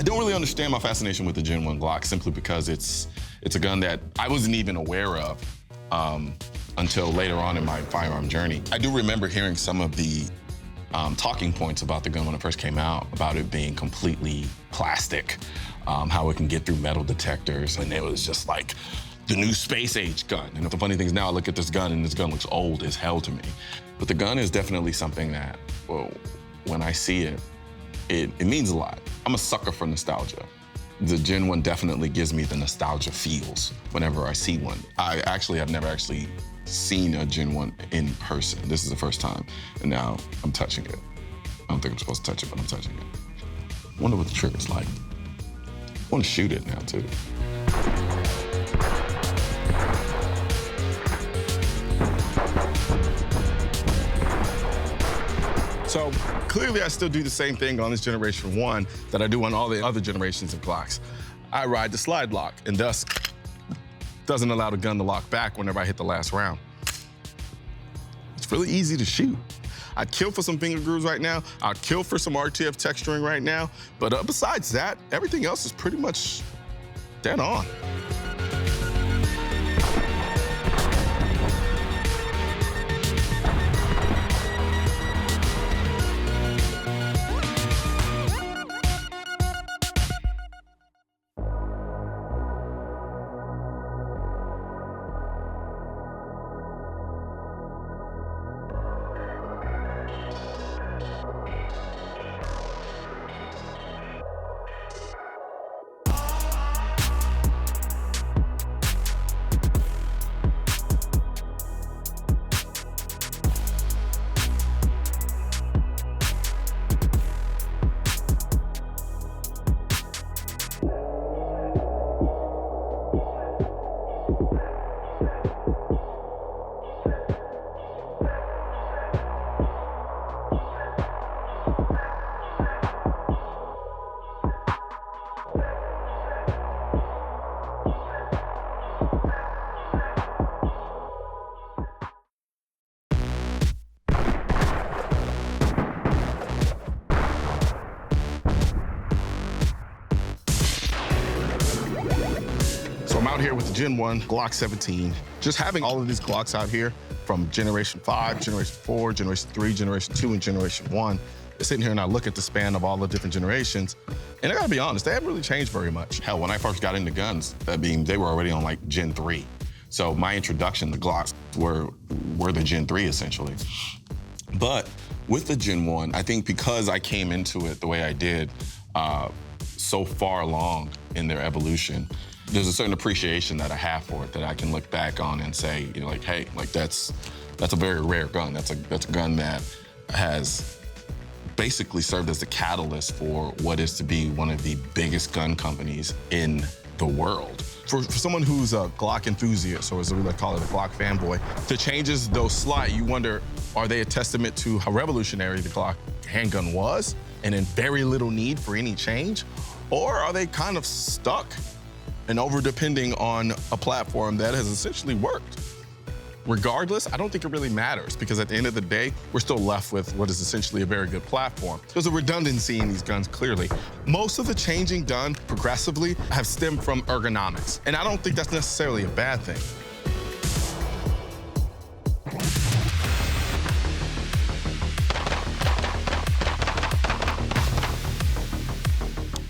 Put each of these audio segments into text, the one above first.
don't really understand my fascination with the Gen 1 Glock simply because it's a gun that I wasn't even aware of until later on in my firearm journey. I do remember hearing some of the talking points about the gun when it first came out, about it being completely plastic, how it can get through metal detectors, and it was just like the new space age gun. And the funny thing is now I look at this gun and this gun looks old as hell to me. But the gun is definitely something that, well, when I see it, it means a lot. I'm a sucker for nostalgia. The Gen 1 definitely gives me the nostalgia feels whenever I see one. I actually have never actually seen a Gen 1 in person. This is the first time, and now I'm touching it. I don't think I'm supposed to touch it, but I'm touching it. I wonder what the trigger's like. I want to shoot it now, too. So clearly I still do the same thing on this Generation 1 that I do on all the other generations of Glocks. I ride the slide lock, and thus doesn't allow the gun to lock back whenever I hit the last round. It's really easy to shoot. I'd kill for some finger grooves right now. I'd kill for some RTF texturing right now. But besides that, everything else is pretty much dead on. I'm out here with the Gen 1 Glock 17. Just having all of these Glocks out here from Generation 5, Generation 4, Generation 3, Generation 2, and Generation 1, sitting here and I look at the span of all the different generations, and I gotta be honest, they haven't really changed very much. Hell, when I first got into guns, they were already on like Gen 3. So my introduction to Glocks were the Gen 3 essentially. But with the Gen 1, I think because I came into it the way I did, so far along in their evolution, there's a certain appreciation that I have for it that I can look back on and say, you know, like, hey, like that's a very rare gun. That's a gun that has basically served as the catalyst for what is to be one of the biggest gun companies in the world. For someone who's a Glock enthusiast, or as we like to call it, a Glock fanboy, the changes, though slight, you wonder, are they a testament to how revolutionary the Glock handgun was and in very little need for any change? Or are they kind of stuck and over-depending on a platform that has essentially worked? Regardless, I don't think it really matters, because at the end of the day, we're still left with what is essentially a very good platform. There's a redundancy in these guns, clearly. Most of the changing done progressively have stemmed from ergonomics, and I don't think that's necessarily a bad thing.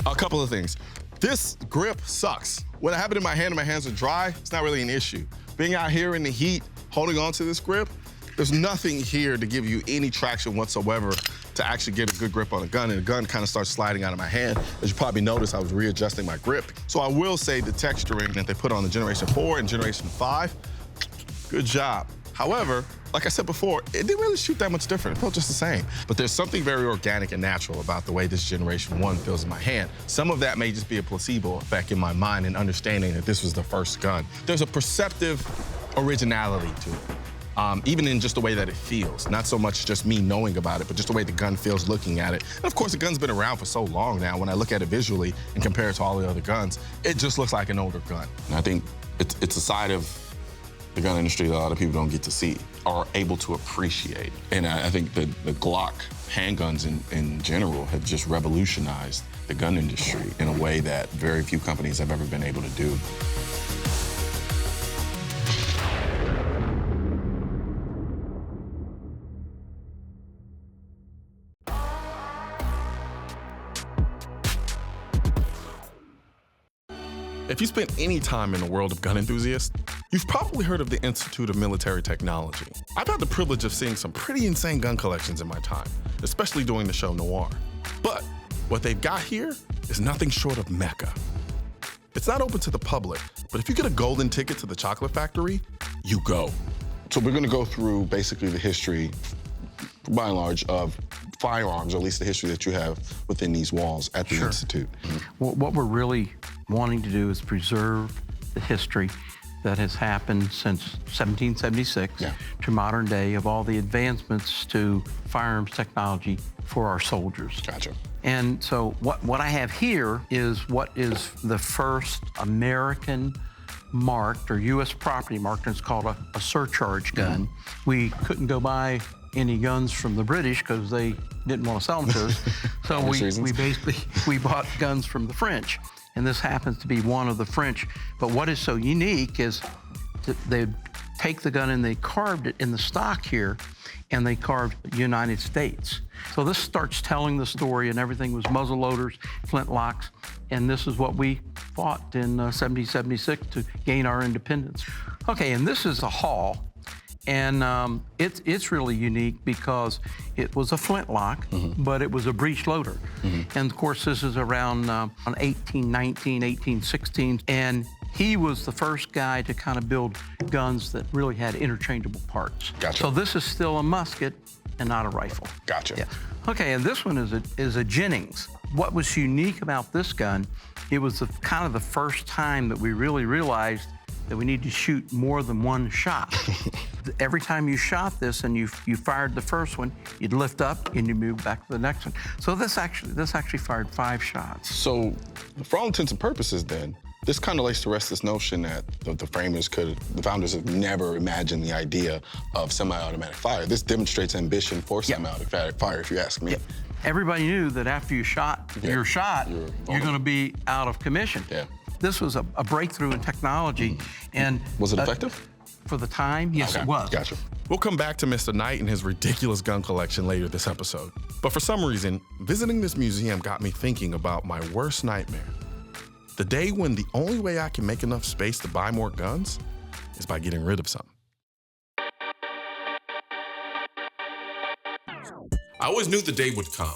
A couple of things. This grip sucks. When I have it in my hand and my hands are dry, it's not really an issue. Being out here in the heat, holding on to this grip, there's nothing here to give you any traction whatsoever to actually get a good grip on a gun, and the gun kind of starts sliding out of my hand. As you probably noticed, I was readjusting my grip. So I will say the texturing that they put on the Generation 4 and Generation 5, good job. However, like I said before, it didn't really shoot that much different. It felt just the same. But there's something very organic and natural about the way this Generation 1 feels in my hand. Some of that may just be a placebo effect in my mind and understanding that this was the first gun. There's a perceptive originality to it, even in just the way that it feels. Not so much just me knowing about it, but just the way the gun feels looking at it. And of course, the gun's been around for so long now. When I look at it visually and compare it to all the other guns, it just looks like an older gun. And I think it's a side of the gun industry that a lot of people don't get to see or are able to appreciate. And I think the Glock handguns in general have just revolutionized the gun industry in a way that very few companies have ever been able to do. If you spent any time in the world of gun enthusiasts, you've probably heard of the Institute of Military Technology. I've had the privilege of seeing some pretty insane gun collections in my time, especially doing the show Noir. But what they've got here is nothing short of Mecca. It's not open to the public, but if you get a golden ticket to the chocolate factory, you go. So we're gonna go through basically the history, by and large, of firearms, or at least the history that you have within these walls at the Institute. Well, what we're really wanting to do is preserve the history that has happened since 1776 to modern day of all the advancements to firearms technology for our soldiers. Gotcha. And so what I have here is what is the first American marked or U.S. property marked, and it's called a surcharge gun. We couldn't go buy any guns from the British because they didn't want to sell them to us. So we bought guns from the French. And this happens to be one of the French. But what is so unique is they take the gun and they carved it in the stock here, and they carved United States. So this starts telling the story, and everything was muzzle loaders, flintlocks, and this is what we fought in 1776 to gain our independence. Okay, and this is a hall. And it's really unique because it was a flintlock, but it was a breech loader. And of course, this is around 1819, 1816. And he was the first guy to kind of build guns that really had interchangeable parts. Gotcha. So this is still a musket and not a rifle. Gotcha. Yeah. Okay, and this one is a Jennings. What was unique about this gun, it was kind of the first time that we really realized that we need to shoot more than one shot. Every time you shot this and you fired the first one, you'd lift up and you move back to the next one. So this actually fired 5 shots. So for all intents and purposes then, this kind of lays to rest this notion that the founders have never imagined the idea of semi-automatic fire. This demonstrates ambition for semi-automatic fire, if you ask me. Everybody knew that after you shot your shot, you're gonna be out of commission. This was a breakthrough in technology. And was it effective? For the time, yes, it was. Gotcha. We'll come back to Mr. Knight and his ridiculous gun collection later this episode. But for some reason, visiting this museum got me thinking about my worst nightmare. The day when the only way I can make enough space to buy more guns is by getting rid of some. I always knew the day would come.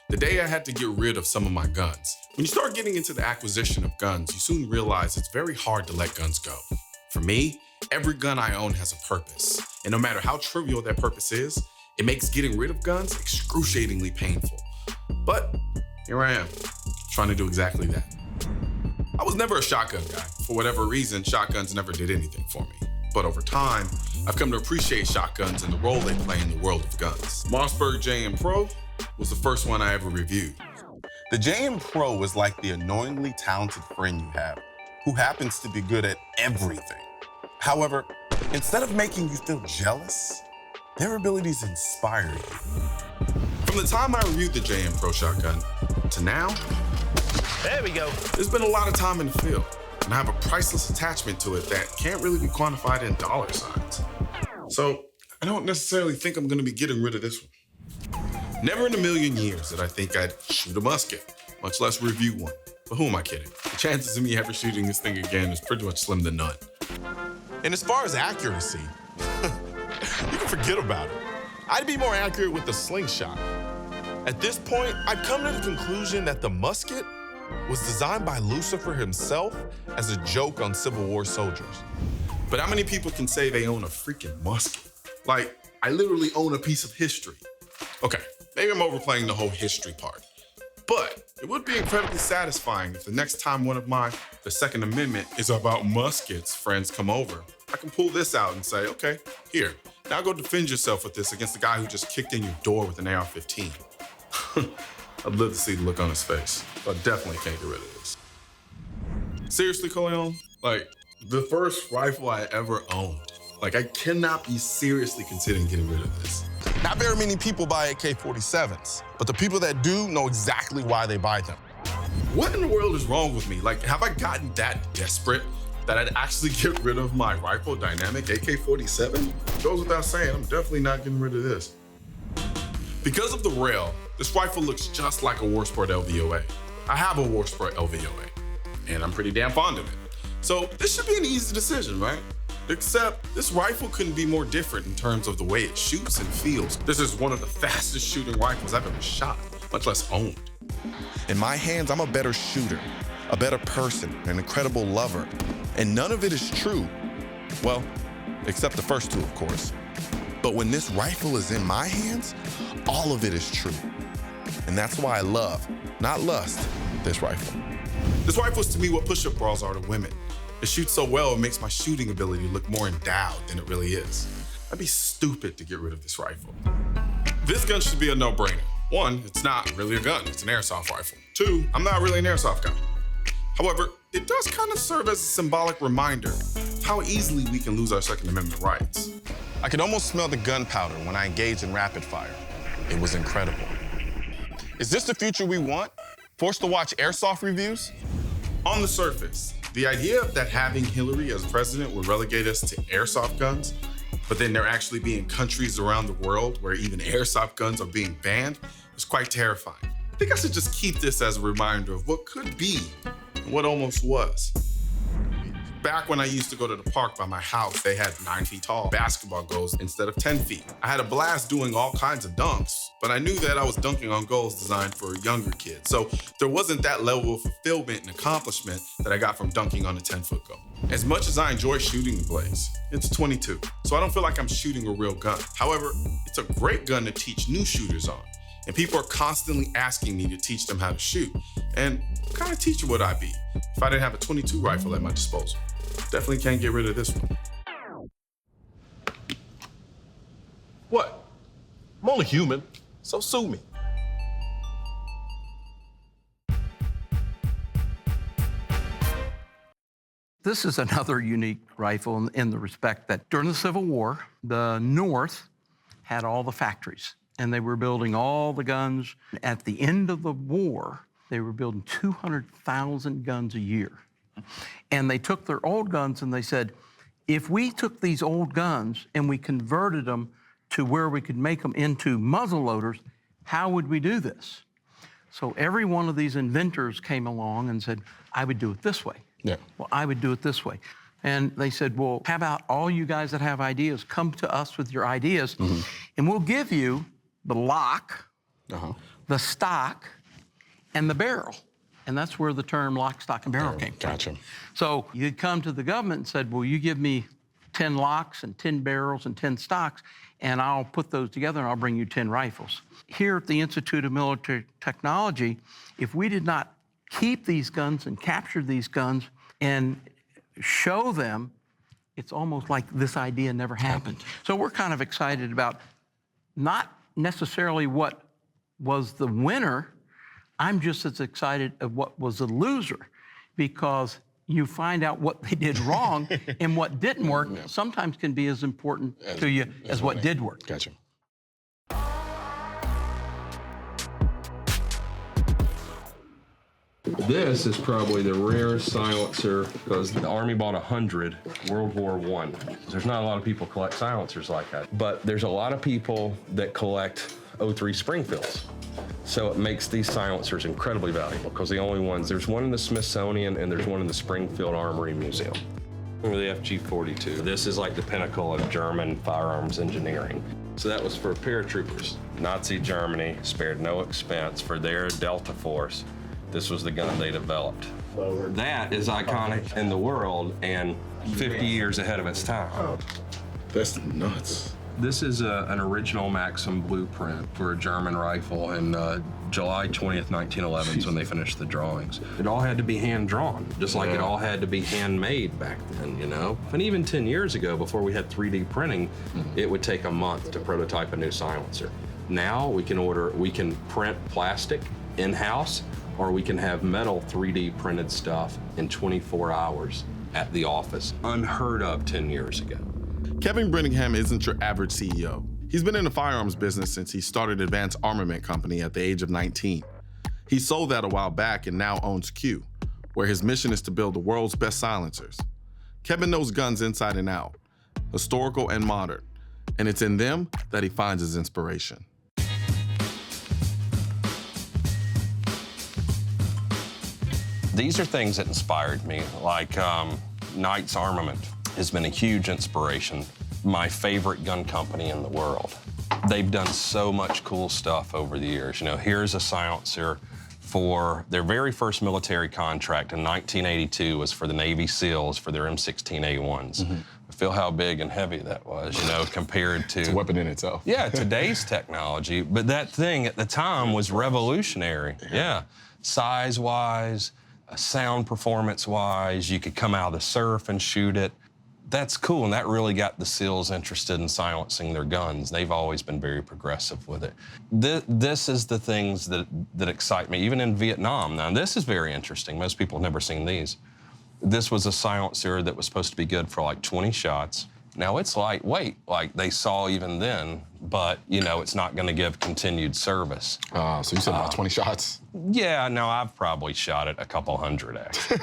The day I had to get rid of some of my guns. When you start getting into the acquisition of guns, you soon realize it's very hard to let guns go. For me, every gun I own has a purpose. And no matter how trivial that purpose is, it makes getting rid of guns excruciatingly painful. But here I am, trying to do exactly that. I was never a shotgun guy. For whatever reason, shotguns never did anything for me. But over time, I've come to appreciate shotguns and the role they play in the world of guns. Mossberg JM Pro was the first one I ever reviewed. The JM Pro is like the annoyingly talented friend you have who happens to be good at everything. However, instead of making you feel jealous, their abilities inspire you. From the time I reviewed the JM Pro shotgun to now, there we go. There's been a lot of time in the field, and I have a priceless attachment to it that can't really be quantified in dollar signs. So I don't necessarily think I'm gonna be getting rid of this one. Never in a million years did I think I'd shoot a musket, much less review one. But who am I kidding? The chances of me ever shooting this thing again is pretty much slim to none. And as far as accuracy, you can forget about it. I'd be more accurate with the slingshot. At this point, I've come to the conclusion that the musket was designed by Lucifer himself as a joke on Civil War soldiers. But how many people can say they own a freaking musket? Like, I literally own a piece of history. Okay, maybe I'm overplaying the whole history part. But it would be incredibly satisfying if the next time one of the Second Amendment is about muskets friends come over, I can pull this out and say, okay, here, now go defend yourself with this against the guy who just kicked in your door with an AR-15. I'd love to see the look on his face, but I definitely can't get rid of this. Seriously, Colion, like, the first rifle I ever owned. Like, I cannot be seriously considering getting rid of this. Not very many people buy AK-47s, but the people that do know exactly why they buy them. What in the world is wrong with me? Like, have I gotten that desperate that I'd actually get rid of my rifle dynamic AK-47? Goes without saying, I'm definitely not getting rid of this. Because of the rail, this rifle looks just like a War Sport LVOA. I have a War Sport LVOA, and I'm pretty damn fond of it. So this should be an easy decision, right? Except this rifle couldn't be more different in terms of the way it shoots and feels. This is one of the fastest shooting rifles I've ever shot, much less owned. In my hands, I'm a better shooter, a better person, an incredible lover. And none of it is true. Well, except the first two, of course. But when this rifle is in my hands, all of it is true. And that's why I love, not lust, this rifle. This rifle is to me what push-up bras are to women. It shoots so well, it makes my shooting ability look more endowed than it really is. I'd be stupid to get rid of this rifle. This gun should be a no-brainer. One, it's not really a gun, it's an airsoft rifle. Two, I'm not really an airsoft guy. However, it does kind of serve as a symbolic reminder of how easily we can lose our Second Amendment rights. I could almost smell the gunpowder when I engaged in rapid fire. It was incredible. Is this the future we want? Forced to watch airsoft reviews? On the surface, the idea that having Hillary as president would relegate us to airsoft guns, but then there actually being countries around the world where even airsoft guns are being banned, is quite terrifying. I think I should just keep this as a reminder of what could be and what almost was. Back when I used to go to the park by my house, they had 9 feet tall basketball goals instead of 10 feet. I had a blast doing all kinds of dunks, but I knew that I was dunking on goals designed for younger kids. So there wasn't that level of fulfillment and accomplishment that I got from dunking on a 10-foot goal. As much as I enjoy shooting the blaze, it's 22, so I don't feel like I'm shooting a real gun. However, it's a great gun to teach new shooters on. And people are constantly asking me to teach them how to shoot. And what kind of teacher would I be if I didn't have a 22 rifle at my disposal? Definitely can't get rid of this one. What? I'm only human, so sue me. This is another unique rifle in the respect that during the Civil War, the North had all the factories, and they were building all the guns. At the end of the war, they were building 200,000 guns a year. And they took their old guns and they said, if we took these old guns and we converted them to where we could make them into muzzle loaders, how would we do this? So every one of these inventors came along and said, I would do it this way. Yeah. Well, I would do it this way. And they said, well, how about all you guys that have ideas, come to us with your ideas, and we'll give you the lock, the stock, and the barrel. And that's where the term lock, stock, and barrel came from. Gotcha. So you'd come to the government and said, well, you give me 10 locks and 10 barrels and 10 stocks, and I'll put those together and I'll bring you 10 rifles. Here at the Institute of Military Technology, if we did not keep these guns and capture these guns and show them, it's almost like this idea never happened. So we're kind of excited about not necessarily what was the winner. I'm just as excited of what was the loser, because you find out what they did wrong and what didn't work sometimes can be as important to you as what did work. Gotcha. This is probably the rarest silencer because the Army bought 100 World War I. There's not a lot of people collect silencers like that, but there's a lot of people that collect 03 Springfields. So it makes these silencers incredibly valuable because the only ones, there's one in the Smithsonian and there's one in the Springfield Armory Museum. Or the FG-42. This is like the pinnacle of German firearms engineering. So that was for paratroopers. Nazi Germany spared no expense for their Delta Force. This was the gun they developed. That is iconic in the world and 50 years ahead of its time. That's nuts. This is an original Maxim blueprint for a German rifle in July 20th, 1911 is when they finished the drawings. It all had to be hand-drawn, just like it all had to be handmade back then, you know? And even 10 years ago, before we had 3D printing, it would take a month to prototype a new silencer. Now we can print plastic in-house, or we can have metal 3D printed stuff in 24 hours at the office. Unheard of 10 years ago. Kevin Brittingham isn't your average CEO. He's been in the firearms business since he started Advanced Armament Company at the age of 19. He sold that a while back and now owns Q, where his mission is to build the world's best silencers. Kevin knows guns inside and out, historical and modern, and it's in them that he finds his inspiration. These are things that inspired me, like Knight's Armament has been a huge inspiration. My favorite gun company in the world. They've done so much cool stuff over the years. You know, here's a silencer for their very first military contract in 1982 was for the Navy SEALs for their M16A1s. Feel how big and heavy that was, you know, compared to... It's a weapon in itself. Yeah, today's technology. But that thing at the time was revolutionary. Yeah. Size-wise, sound performance-wise, you could come out of the surf and shoot it. That's cool, and that really got the SEALs interested in silencing their guns. They've always been very progressive with it. This is the things that excite me, even in Vietnam. Now, this is very interesting. Most people have never seen these. This was a silencer that was supposed to be good for like 20 shots. Now, it's lightweight, like they saw even then, but, you know, it's not gonna give continued service. So you said about 20 shots? Yeah, no, I've probably shot it a couple hundred, actually.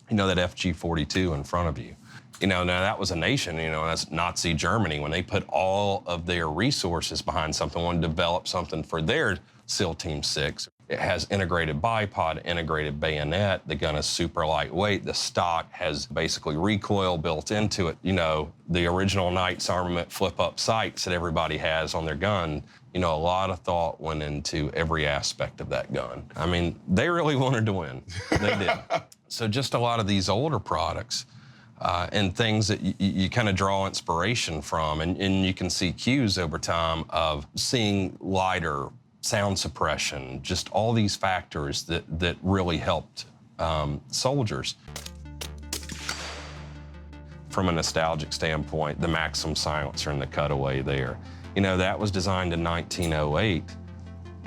You know that FG-42 in front of you? You know, now that was a nation, you know, that's Nazi Germany, when they put all of their resources behind something, wanted to develop something for their SEAL Team 6. It has integrated bipod, integrated bayonet. The gun is super lightweight. The stock has basically recoil built into it. You know, the original Knight's Armament flip-up sights that everybody has on their gun, you know, a lot of thought went into every aspect of that gun. I mean, they really wanted to win. They did. So just a lot of these older products, and things that you kind of draw inspiration from. And you can see cues over time of seeing lighter, sound suppression, just all these factors that really helped soldiers. From a nostalgic standpoint, the Maxim silencer and the cutaway there, you know, that was designed in 1908.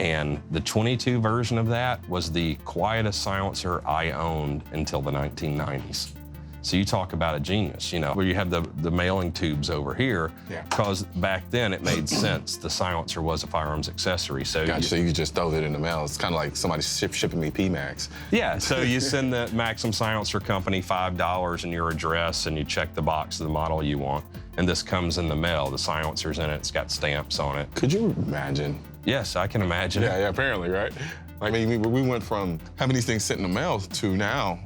And the 22 version of that was the quietest silencer I owned until the 1990s. So you talk about a genius, you know, where you have the mailing tubes over here, because back then it made sense. The silencer was a firearms accessory. So Gotcha, you just throw it in the mail. It's kind of like somebody shipping me PMax. Yeah, so you send the Maxim Silencer Company $5 and your address, and you check the box of the model you want, and this comes in the mail. The silencer's in it, it's got stamps on it. Could you imagine? Yes, I can imagine. Yeah, apparently, right? I mean, we went from having these things sitting in the mail to now,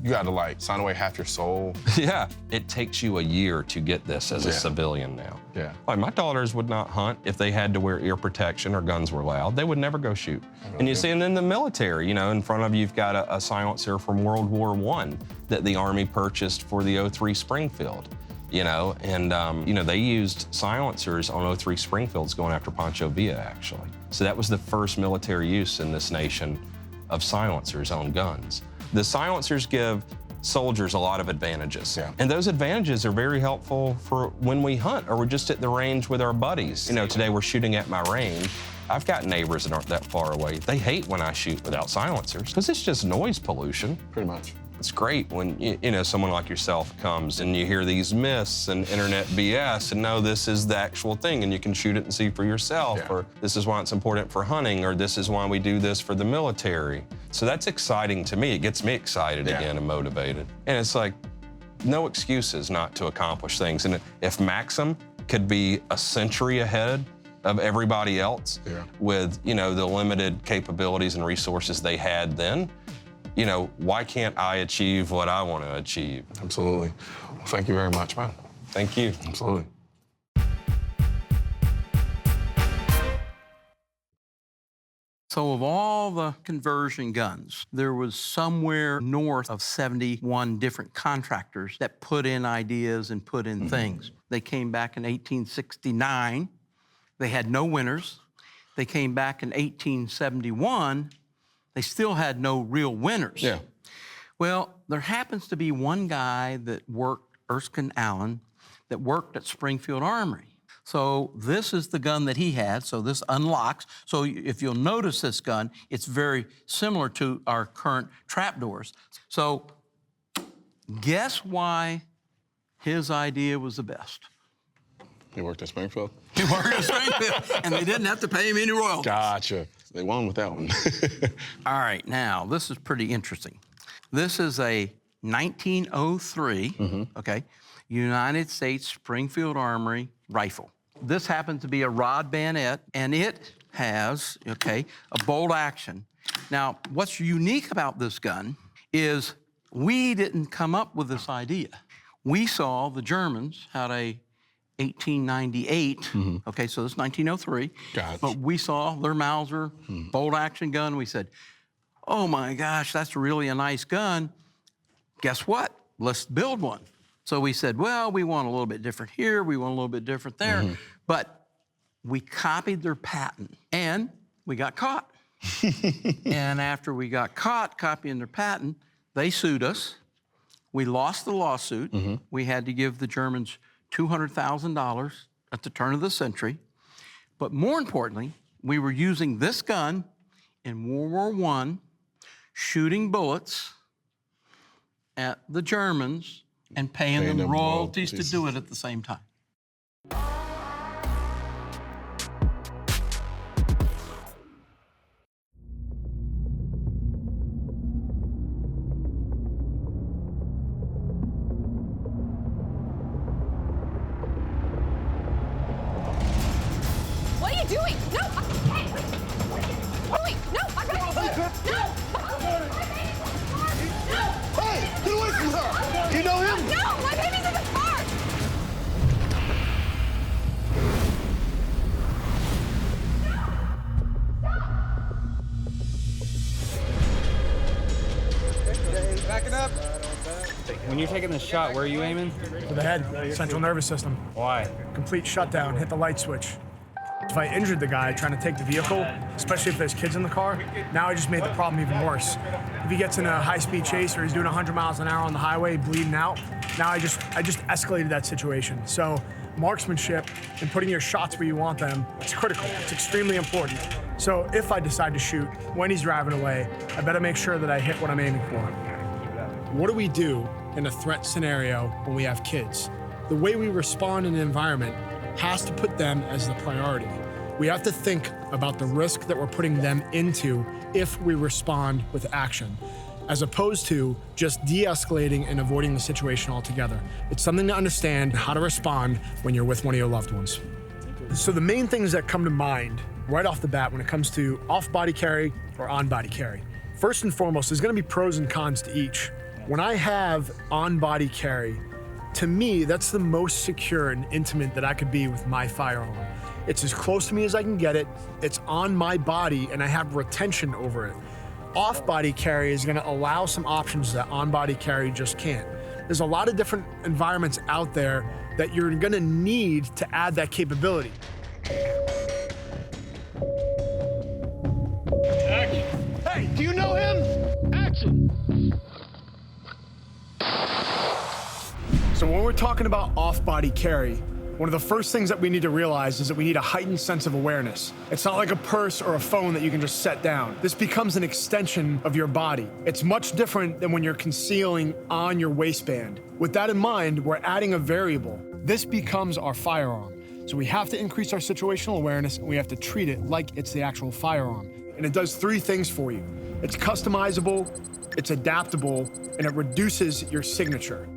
you got to like sign away half your soul. Yeah, it takes you a year to get this as a civilian now. Yeah. Like my daughters would not hunt if they had to wear ear protection or guns were loud. They would never go shoot. And you see, and in the military, you know, in front of you, you've got a silencer from World War I that the Army purchased for the 03 Springfield. You know, and you know, they used silencers on 03 Springfields going after Pancho Villa, actually. So that was the first military use in this nation of silencers on guns. The silencers give soldiers a lot of advantages. And those advantages are very helpful for when we hunt or we're just at the range with our buddies. You know, today we're shooting at my range. I've got neighbors that aren't that far away. They hate when I shoot without silencers because it's just noise pollution. Pretty much. It's great when, you know, someone like yourself comes and you hear these myths and internet BS and no, this is the actual thing and you can shoot it and see for yourself, or this is why it's important for hunting, or this is why we do this for the military. So that's exciting to me. It gets me excited again and motivated. And it's like, no excuses not to accomplish things. And if Maxim could be a century ahead of everybody else with, you know, the limited capabilities and resources they had then, you know, why can't I achieve what I want to achieve? Absolutely. Well, thank you very much, man. Thank you. Absolutely. So of all the conversion guns, there was somewhere north of 71 different contractors that put in ideas and put in things. They came back in 1869. They had no winners. They came back in 1871. They still had no real winners. Well, there happens to be one guy that worked, Erskine Allen, that worked at Springfield Armory. So this is the gun that he had, so this unlocks. So if you'll notice this gun, it's very similar to our current trapdoors. So guess why his idea was the best? He worked at Springfield? He worked at Springfield, and they didn't have to pay him any royalties. Gotcha. They won with that one. All right, now, this is pretty interesting. This is a 1903, okay, United States Springfield Armory rifle. This happens to be a rod bayonet, and it has, okay, a bolt action. Now, what's unique about this gun is we didn't come up with this idea. We saw the Germans had a 1898, okay, so this is 1903. Gotcha. But we saw their Mauser bolt action gun. We said, oh my gosh, that's really a nice gun. Guess what? Let's build one. So we said, well, we want a little bit different here, we want a little bit different there. But we copied their patent and we got caught. And after we got caught copying their patent, they sued us. We lost the lawsuit. We had to give the Germans $200,000 at the turn of the century. But more importantly, we were using this gun in World War I, shooting bullets at the Germans and paying them royalties to do it at the same time. What are you doing? No! Hey! Wait! No! I'm ready! No! No! Hey! Get away from her! Do you know him? No! My baby's in the car! Backing up. When you're taking the shot, where are you aiming? To the head, central nervous system. Why? Complete shutdown, hit the light switch. If I injured the guy trying to take the vehicle, especially if there's kids in the car, now I just made the problem even worse. If he gets in a high-speed chase or he's doing 100 miles an hour on the highway, bleeding out, now I just escalated that situation. So marksmanship and putting your shots where you want them, it's critical. It's extremely important. So if I decide to shoot when he's driving away, I better make sure that I hit what I'm aiming for. What do we do in a threat scenario when we have kids? The way we respond in an environment has to put them as the priority. We have to think about the risk that we're putting them into if we respond with action, as opposed to just de-escalating and avoiding the situation altogether. It's something to understand how to respond when you're with one of your loved ones. So the main things that come to mind right off the bat when it comes to off-body carry or on-body carry. First and foremost, there's gonna be pros and cons to each. When I have on-body carry, to me, that's the most secure and intimate that I could be with my firearm. It's as close to me as I can get it, it's on my body, and I have retention over it. Off-body carry is gonna allow some options that on-body carry just can't. There's a lot of different environments out there that you're gonna need to add that capability. Action. Hey, do you know him? Action. So when we're talking about off-body carry, one of the first things that we need to realize is that we need a heightened sense of awareness. It's not like a purse or a phone that you can just set down. This becomes an extension of your body. It's much different than when you're concealing on your waistband. With that in mind, we're adding a variable. This becomes our firearm. So we have to increase our situational awareness and we have to treat it like it's the actual firearm. And it does three things for you. It's customizable, it's adaptable, and it reduces your signature.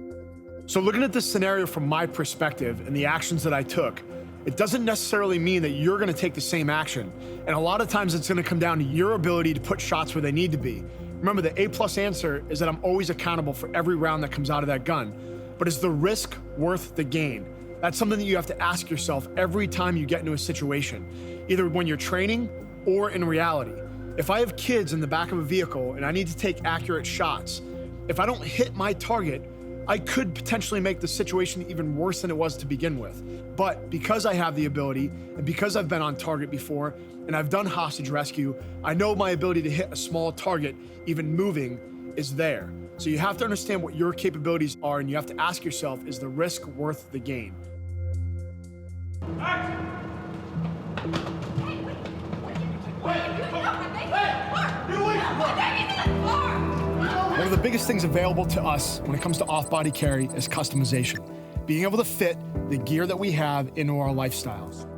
So looking at this scenario from my perspective and the actions that I took, it doesn't necessarily mean that you're gonna take the same action. And a lot of times it's gonna come down to your ability to put shots where they need to be. Remember, the A+ answer is that I'm always accountable for every round that comes out of that gun. But is the risk worth the gain? That's something that you have to ask yourself every time you get into a situation, either when you're training or in reality. If I have kids in the back of a vehicle and I need to take accurate shots, if I don't hit my target, I could potentially make the situation even worse than it was to begin with. But because I have the ability, and because I've been on target before, and I've done hostage rescue, I know my ability to hit a small target, even moving, is there. So you have to understand what your capabilities are, and you have to ask yourself, is the risk worth the gain? One of the biggest things available to us when it comes to off-body carry is customization. being able to fit the gear that we have into our lifestyles.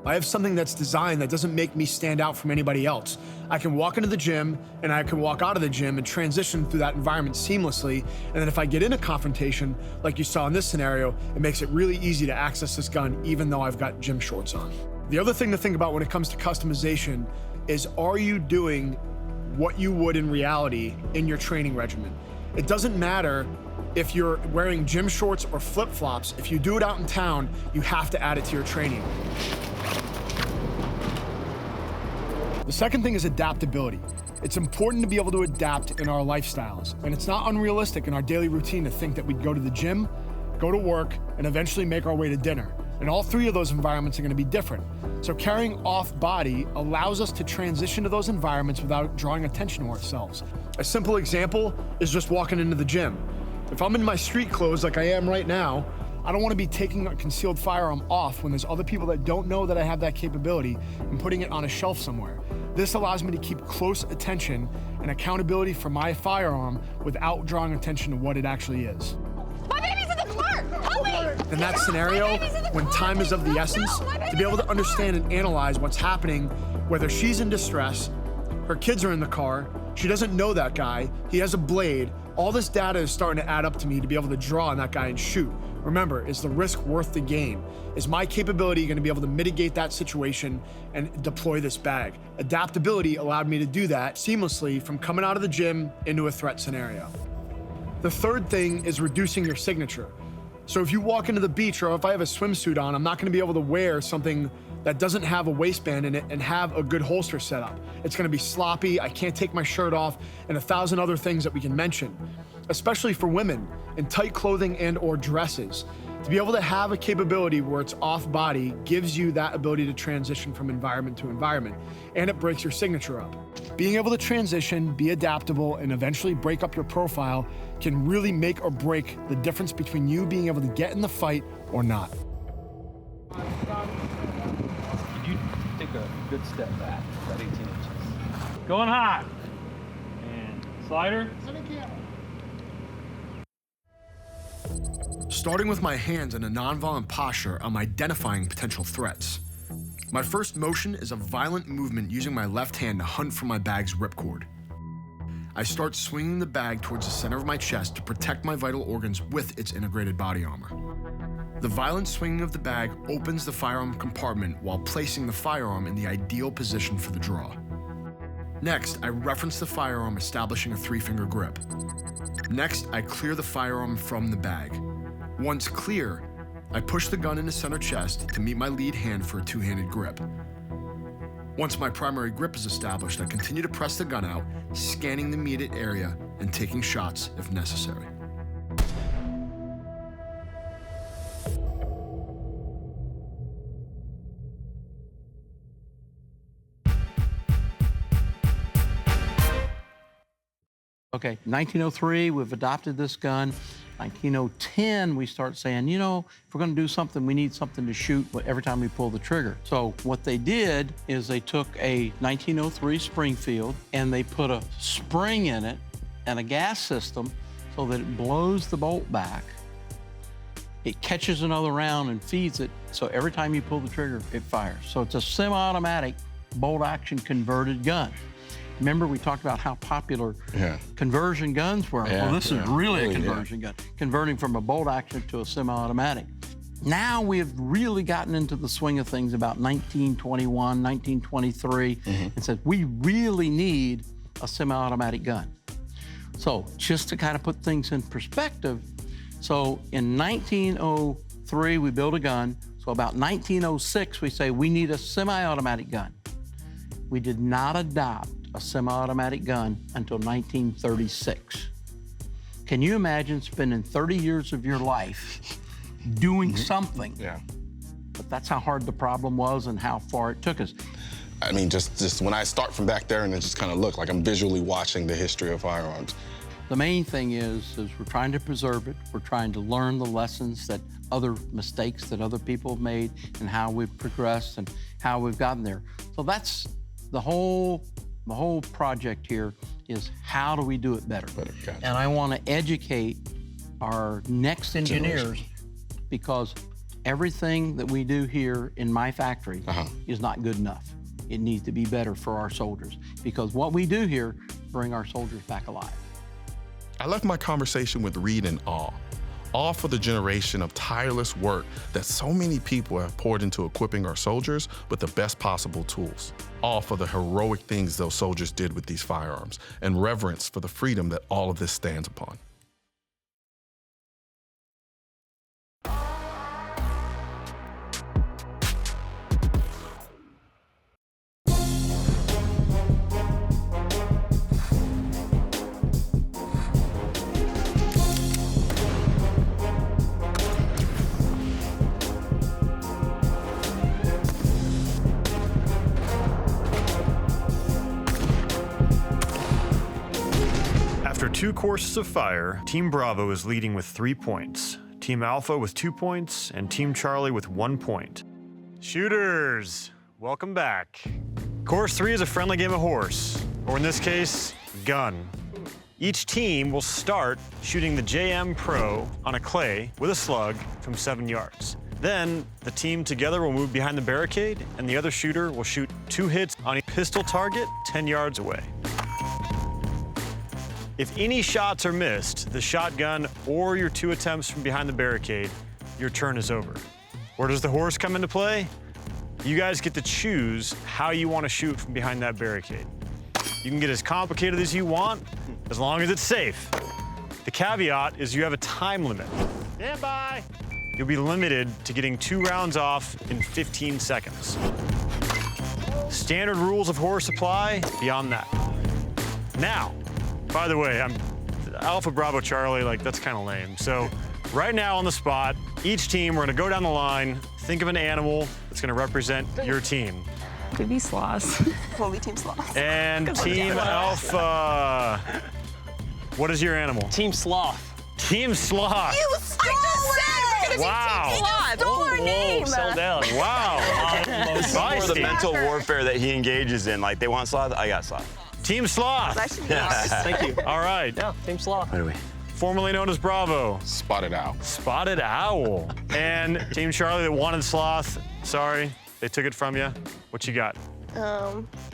I have something that's designed that doesn't make me stand out from anybody else. I can walk into the gym and I can walk out of the gym and transition through that environment seamlessly. And then if I get in a confrontation, like you saw in this scenario, it makes it really easy to access this gun even though I've got gym shorts on. The other thing to think about when it comes to customization is, are you doing what you would in reality in your training regimen? It doesn't matter if you're wearing gym shorts or flip-flops. If you do it out in town, you have to add it to your training. The second thing is adaptability. It's important to be able to adapt in our lifestyles, and it's not unrealistic in our daily routine to think that we'd go to the gym, go to work, and eventually make our way to dinner. And all three of those environments are going to be different. So carrying off body allows us to transition to those environments without drawing attention to ourselves. A simple example is just walking into the gym. If I'm in my street clothes like I am right now, I don't want to be taking a concealed firearm off when there's other people that don't know that I have that capability and putting it on a shelf somewhere. This allows me to keep close attention and accountability for my firearm without drawing attention to what it actually is. My baby's in the car! Help me! In that scenario, when time is of the essence, to be able to understand and analyze what's happening, whether she's in distress, her kids are in the car, she doesn't know that guy, he has a blade, all this data is starting to add up to me to be able to draw on that guy and shoot. Remember, is the risk worth the gain? Is my capability going to be able to mitigate that situation and deploy this bag? Adaptability allowed me to do that seamlessly from coming out of the gym into a threat scenario. The third thing is reducing your signature. So if you walk into the beach, or if I have a swimsuit on, I'm not going to be able to wear something that doesn't have a waistband in it and have a good holster set up. It's going to be sloppy, I can't take my shirt off, and 1,000 other things that we can mention. Especially for women in tight clothing and or dresses. To be able to have a capability where it's off body gives you that ability to transition from environment to environment, and it breaks your signature up. Being able to transition, be adaptable, and eventually break up your profile can really make or break the difference between you being able to get in the fight or not. Did you take a good step back, about 18 inches? Going hot. And slider. Starting with my hands in a nonviolent posture, I'm identifying potential threats. My first motion is a violent movement using my left hand to hunt for my bag's ripcord. I start swinging the bag towards the center of my chest to protect my vital organs with its integrated body armor. The violent swinging of the bag opens the firearm compartment while placing the firearm in the ideal position for the draw. Next, I reference the firearm, establishing a 3-finger grip. Next, I clear the firearm from the bag. Once clear, I push the gun into center chest to meet my lead hand for a 2-handed grip. Once my primary grip is established, I continue to press the gun out, scanning the immediate area and taking shots if necessary. Okay, 1903, we've adopted this gun. 1910, we start saying, you know, if we're gonna do something, we need something to shoot every time we pull the trigger. So what they did is they took a 1903 Springfield and they put a spring in it and a gas system so that it blows the bolt back. It catches another round and feeds it, so every time you pull the trigger, it fires. So it's a semi-automatic bolt-action converted gun. Remember, we talked about how popular conversion guns were. Well, this is really a conversion gun, converting from a bolt action to a semi-automatic. Now we have really gotten into the swing of things about 1921, 1923, and said, we really need a semi-automatic gun. So just to kind of put things in perspective, so in 1903, we built a gun. So about 1906, we say we need a semi-automatic gun. We did not adopt a semi-automatic gun until 1936. Can you imagine spending 30 years of your life doing something? Yeah. But that's how hard the problem was and how far it took us. I mean, just when I start from back there and then just kind of look like I'm visually watching the history of firearms. The main thing is we're trying to preserve it. We're trying to learn the lessons that other mistakes that other people have made and how we've progressed and how we've gotten there. So that's the whole project here is how do we do it better? Gotcha. And I want to educate our next engineers because everything that we do here in my factory is not good enough. It needs to be better for our soldiers, because what we do here bring our soldiers back alive. I left my conversation with Reed in awe. Awe for the generation of tireless work that so many people have poured into equipping our soldiers with the best possible tools. Awe for the heroic things those soldiers did with these firearms, and reverence for the freedom that all of this stands upon. After 2 courses of fire, Team Bravo is leading with 3 points, Team Alpha with 2 points, and Team Charlie with 1 point. Shooters, welcome back. Course 3 is a friendly game of horse, or in this case, gun. Each team will start shooting the JM Pro on a clay with a slug from 7 yards. Then, the team together will move behind the barricade, and the other shooter will shoot 2 hits on a pistol target 10 yards away. If any shots are missed, the shotgun or your 2 attempts from behind the barricade, your turn is over. Where does the horse come into play? You guys get to choose how you want to shoot from behind that barricade. You can get as complicated as you want, as long as it's safe. The caveat is you have a time limit. Stand by! You'll be limited to getting 2 rounds off in 15 seconds. Standard rules of horse apply beyond that. Now, by the way, I'm Alpha Bravo Charlie, like that's kind of lame. So right now on the spot, each team, we're gonna go down the line, think of an animal that's gonna represent your team. Could be sloths. We'll be Team Sloths. And Team Alpha, what is your animal? Team Sloth. Team Sloth. You stole it! Wow. You stole our name! Settle down. Wow. This is more the mental warfare that he engages in. Like, they want sloth, I got sloth. Team Sloth. That should be ours. Thank you. All right. Yeah, Team Sloth. What are we? Formerly known as Bravo. Spotted Owl. Spotted Owl. And Team Charlie that wanted Sloth, sorry, they took it from you. What you got?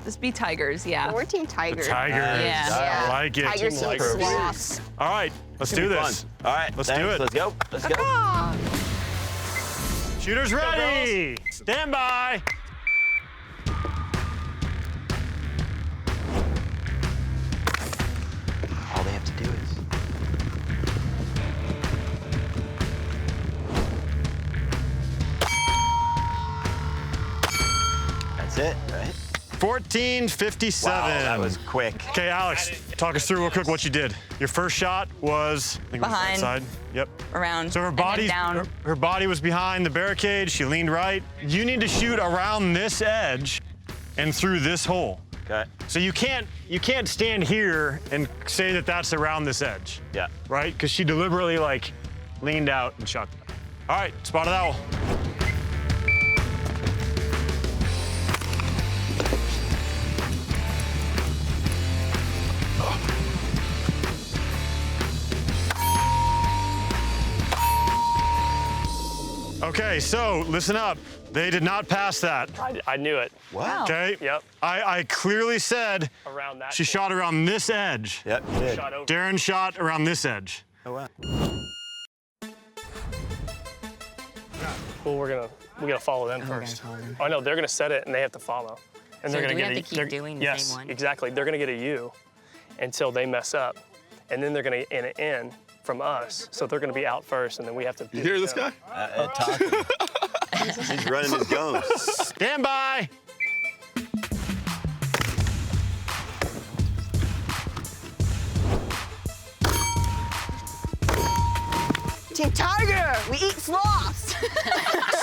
This be Tigers, yeah. We're Team Tigers. Tigers. Yeah. I like it. Tigers Team Team Tigers. Sloths. All right, let's do this. Fun. All right, Let's thanks. do it. Let's go. Let's go. Ah. Shooters ready. Stand by. All they have to do is. That's it, right? 14:57. Wow, that was quick. Okay, Alex, talk us through real quick what you did. Your first shot was, I think it was Behind. that side. Yep. Around. So her and then body, down. her body was behind the barricade. She leaned right. You need to shoot around this edge and through this hole. Okay. So you can't stand here and say that that's around this edge. Yeah. Right? Because she deliberately like leaned out and shot. All right, spotted owl. Okay, so listen up. They did not pass that. I knew it. What? Okay? Yep. I clearly said Around that. she shot around this edge. Yep, you did. Shot over. Darren shot around this edge. Oh, wow. Well, we're gonna follow them first. Oh no, they're gonna set it and they have to follow. And So they're do gonna we get have to keep doing the yes, same one? exactly. They're gonna get a U until they mess up, and then they're gonna get an N from us. So they're gonna be out first, and then we have to. You hear this guy? Talking. He's running his gums. Stand by. Team Tiger, we eat sloths.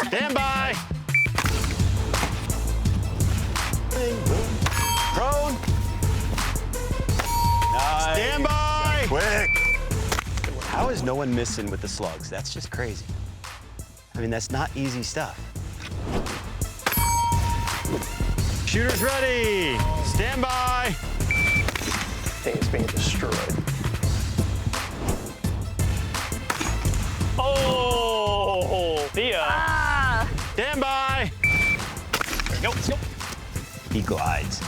Stand by. Prone. Nice. Stand by. Quick. How is no one missing with the slugs? That's just crazy. I mean, that's not easy stuff. Shooters ready. Stand by. I think it's being destroyed. Oh! Go, let's go. He glides.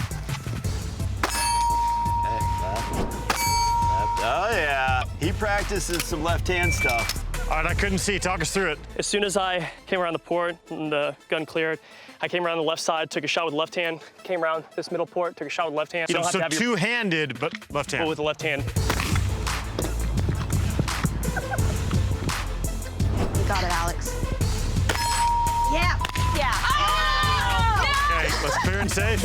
Oh, yeah. He practices some left-hand stuff. All right, I couldn't see. Talk us through it. As soon as I came around the port and the gun cleared, I came around the left side, took a shot with the left hand, came around this middle port, took a shot with the left hand. You don't have So to have your two-handed, but left hand. with the left hand. You got it, Alex. Yeah. Yeah. Okay, let's clear and safe.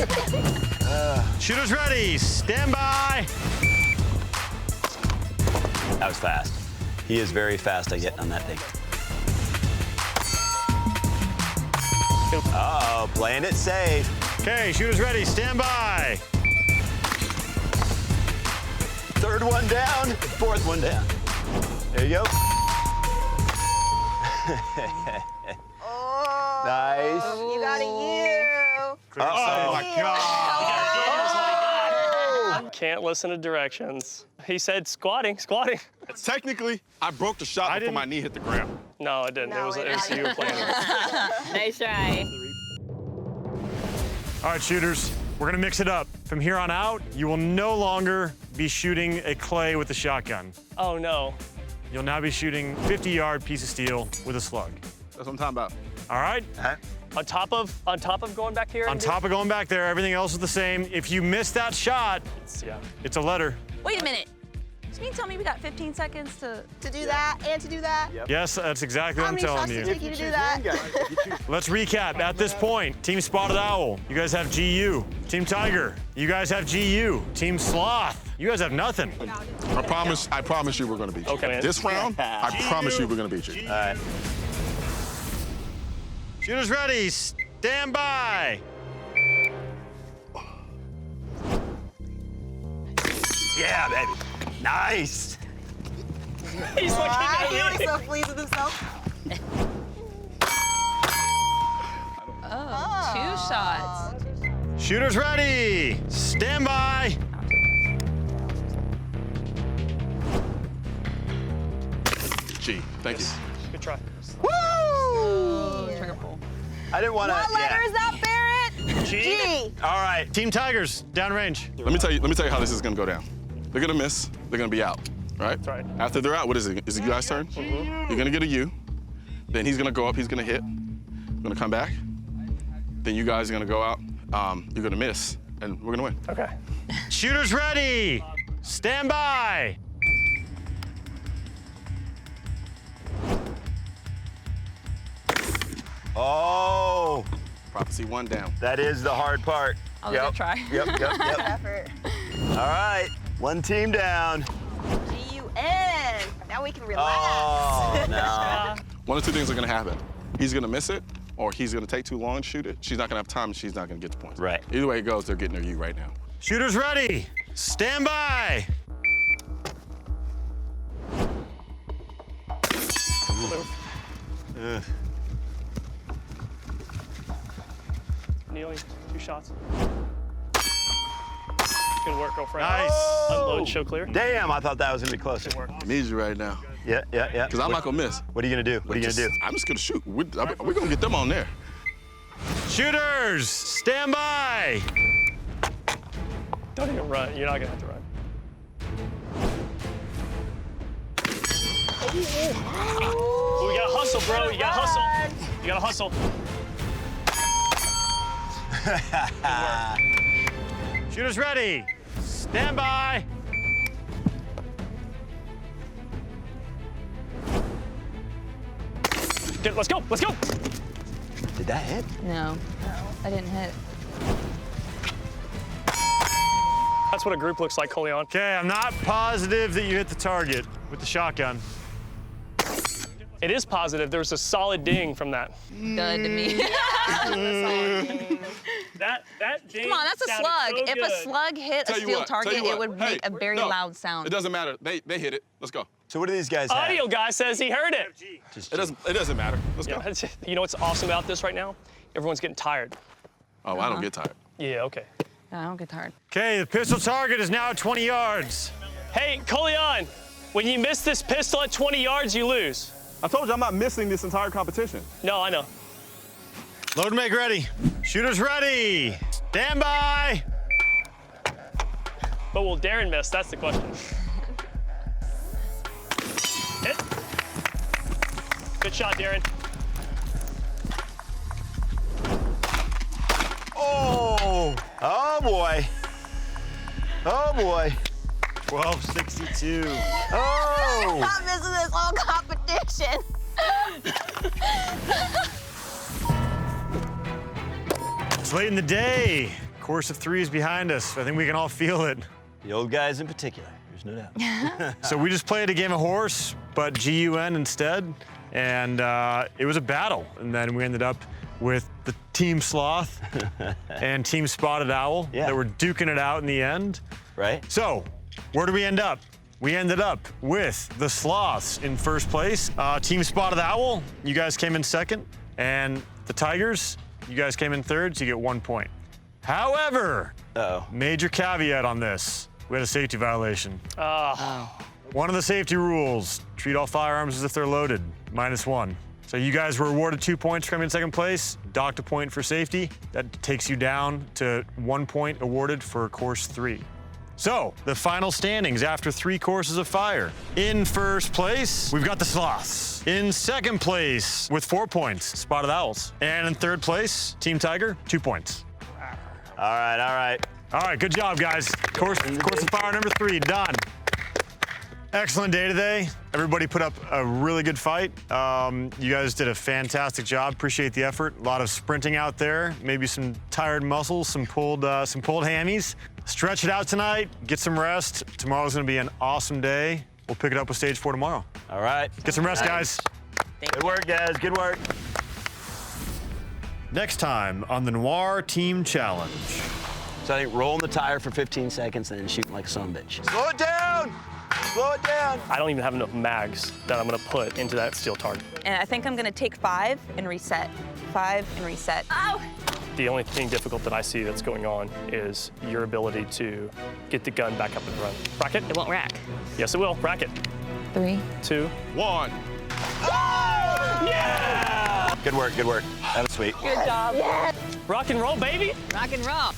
Shooters ready. Stand by. That was fast. He is very fast at getting on that thing. Uh-oh, playing it safe. Okay, shooters ready. Stand by. Third one down, fourth one down. There you go. Nice. You got a U. Oh my God. Can't listen to directions. He said squatting, squatting. Technically, I broke the shot before my knee hit the ground. No, it didn't. It was you playing. Nice try. All right, shooters, we're gonna mix it up. From here on out, you will no longer be shooting a clay with a shotgun. Oh, no. You'll now be shooting 50-yard piece of steel with a slug. That's what I'm talking about. All right? On top of going back here? On top of going back there, everything else is the same. If you miss that shot, it's a letter. Wait a minute. So you tell me we got 15 seconds to do that and to do that? Yes, that's exactly what I'm telling you. How many shots did it take you to do that? Let's recap. At this point, Team Spotted Owl, you guys have GU. Team Tiger, you guys have GU. Team Sloth, you guys have nothing. I promise you we're gonna beat you. Okay, man. This round, I promise you we're gonna beat you. All right. Shooters ready, stand by. Yeah, baby. Nice. He's looking at He me. was so pleased with himself. Oh, 2 shots. Shooters ready, stand by. G, thank you. Good try. Oh, trigger pull. I didn't want to. What letter is that, Barrett? G. All right, Team Tigers, downrange. Let me tell you how this is gonna go down. They're gonna miss. They're gonna be out. Right? That's right. After they're out, what is it? Is it you guys' turn? You're gonna get a U. Then he's gonna go up. He's gonna hit. Gonna come back. Then you guys are gonna go out. You're gonna miss, and we're gonna win. Okay. Shooters ready, stand by. Oh, Prophecy 1 down. that is the hard part. I'll let it try. Yep. Effort. All right, one team down. G-U-N. Now we can relax. Oh, no. One of two things are gonna happen. He's gonna miss it, or he's gonna take too long and shoot it. She's not gonna have time, and she's not gonna get the points. Right. Either way it goes, they're getting their U right now. Shooters ready, stand by. Kneeling, 2 shots. Good work, girlfriend. Nice. Unload, show clear. Damn, I thought that was gonna be closer. Good work. I need you right now. Yeah. Because I'm not gonna miss. What are you gonna do? What are you gonna do? I'm just gonna shoot. We're gonna get them on there. Shooters, stand by. Don't even run. You're not gonna have to run. Ooh, you gotta hustle, bro. You gotta hustle. You gotta hustle. Shooters ready, stand by. Good, let's go, let's go. Did that hit? No, I didn't hit. That's what a group looks like, Colion. Okay, I'm not positive that you hit the target with the shotgun. It is positive. There was a solid ding from that. Good to me. That ding. Come on, that's a sounded slug. so If good. a slug hit a Tell you steel what, target, tell you it what. would Hey, make a very no, loud sound. It doesn't matter. They hit it. Let's go. So what do these guys have? Audio guy says he heard it. It doesn't matter. Let's go. You know what's awesome about this right now? Everyone's getting tired. Oh, I don't get tired. Yeah, okay. I don't get tired. Okay, the pistol target is now at 20 yards. Hey, Colion, when you miss this pistol at 20 yards, you lose. I told you I'm not missing this entire competition. No, I know. Load and make ready. Shooters ready. Stand by. But will Darren miss? That's the question. Hit. Good shot, Darren. Oh! Oh boy. Oh boy. 1262. Oh! I'm not missing this whole competition. It's late in the day. Course of 3 is behind us. I think we can all feel it. The old guys in particular, there's no doubt. So we just played a game of horse, but GUN instead, and it was a battle. And then we ended up with the Team Sloth and Team Spotted Owl that were duking it out in the end. Right. So where did we end up? We ended up with the Sloths in first place. Team Spotted Owl, you guys came in second, and the Tigers, you guys came in third, so you get 1 point. However, major caveat on this. We had a safety violation. One of the safety rules, treat all firearms as if they're loaded, -1. So you guys were awarded 2 points for coming in second place, docked a point for safety. That takes you down to 1 point awarded for course 3. So the final standings after 3 courses of fire. In first place, we've got the Sloths. In second place with 4 points, Spotted Owls. And in third place, Team Tiger, 2 points. All right, all right. All right, good job, guys. Course of fire number 3, done. Excellent day today. Everybody put up a really good fight. You guys did a fantastic job. Appreciate the effort. A lot of sprinting out there. Maybe some tired muscles, some pulled hammies. Stretch it out tonight. Get some rest. Tomorrow's gonna be an awesome day. We'll pick it up with stage 4 tomorrow. All right. Get some rest, guys. Good work, guys. Good work. Next time on the NOIR Team Challenge. So I think rolling the tire for 15 seconds and then shooting like a son of a bitch. Slow it down! Slow it down! I don't even have enough mags that I'm gonna put into that steel target. And I think I'm gonna take 5 and reset. 5 and reset. Ow! The only thing difficult that I see that's going on is your ability to get the gun back up and run. Rack it? It won't rack. Yes, it will. Rack it. 3, 2, 1. Good work, good work. That was sweet. Good job. Rock and roll, baby. Rock and roll.